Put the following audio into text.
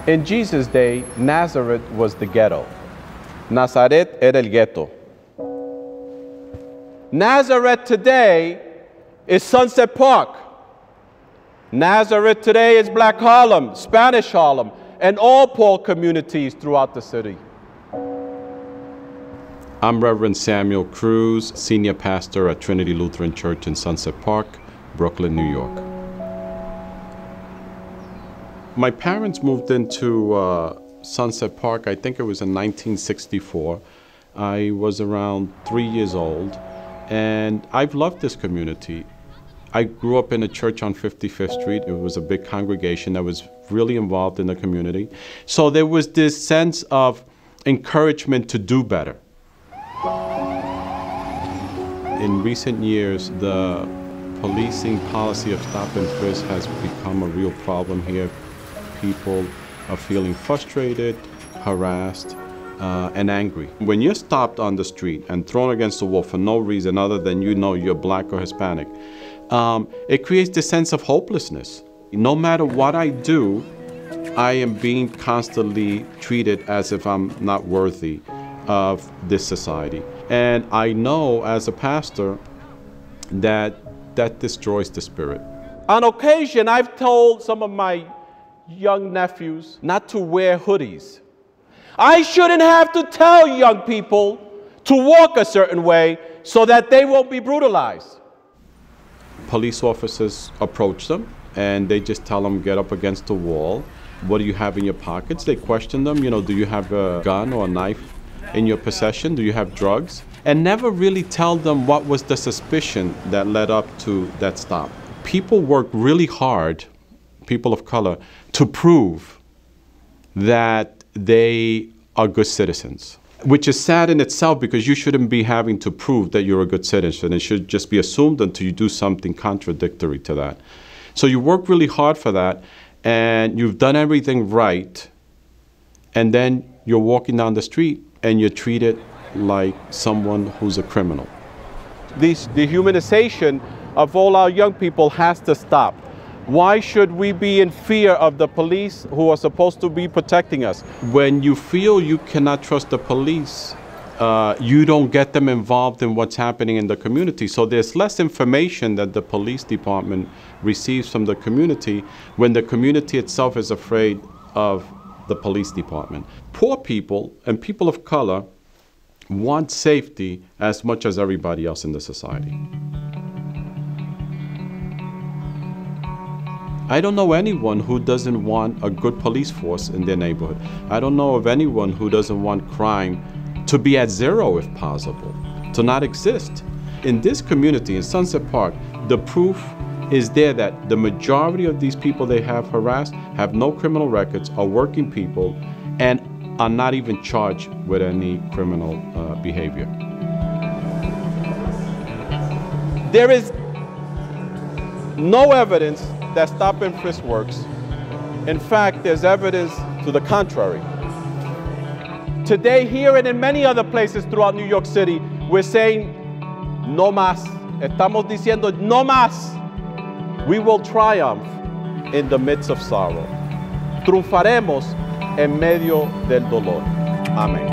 In Jesus' day, Nazareth was the ghetto. Nazaret era el ghetto. Nazareth today is Sunset Park. Nazareth today is Black Harlem, Spanish Harlem, and all poor communities throughout the city. I'm Reverend Cruz, Senior Pastor at Trinity Lutheran Church in Sunset Park, Brooklyn, New York. My parents moved into Sunset Park, I think it was in 1964. I was around 3 years old, and I've loved this community. I grew up in a church on 55th Street. It was a big congregation that was really involved in the community. So there was this sense of encouragement to do better. In recent years, the policing policy of stop-and-frisk has become a real problem here. People are feeling frustrated, harassed, and angry. When you're stopped on the street and thrown against the wall for no reason other than you know you're Black or Hispanic, it creates this sense of hopelessness. No matter what I do, I am being constantly treated as if I'm not worthy of this society. And I know as a pastor that destroys the spirit. On occasion, I've told some of my young nephews not to wear hoodies. I shouldn't have to tell young people to walk a certain way so that they won't be brutalized. Police officers approach them and they just tell them, get up against the wall. What do you have in your pockets? They question them, do you have a gun or a knife in your possession? Do you have drugs? And never really tell them what was the suspicion that led up to that stop. People work really hard, people of color, to prove that they are good citizens, which is sad in itself because you shouldn't be having to prove that you're a good citizen. It should just be assumed until you do something contradictory to that. So you work really hard for that, and you've done everything right, and then you're walking down the street and you're treated like someone who's a criminal. This dehumanization of all our young people has to stop. Why should we be in fear of the police who are supposed to be protecting us? When you feel you cannot trust the police, you don't get them involved in what's happening in the community. So there's less information that the police department receives from the community when the community itself is afraid of the police department. Poor people and people of color want safety as much as everybody else in the society. I don't know anyone who doesn't want a good police force in their neighborhood. I don't know of anyone who doesn't want crime to be at zero if possible, to not exist. In this community, in Sunset Park, the proof is there that the majority of these people they have harassed have no criminal records, are working people, and are not even charged with any criminal behavior. There is no evidence that stop-and-frisk works. In fact, there's evidence to the contrary. Today, here and in many other places throughout New York City, we're saying, no más. Estamos diciendo, no más. We will triumph in the midst of sorrow. Triunfaremos en medio del dolor. Amén.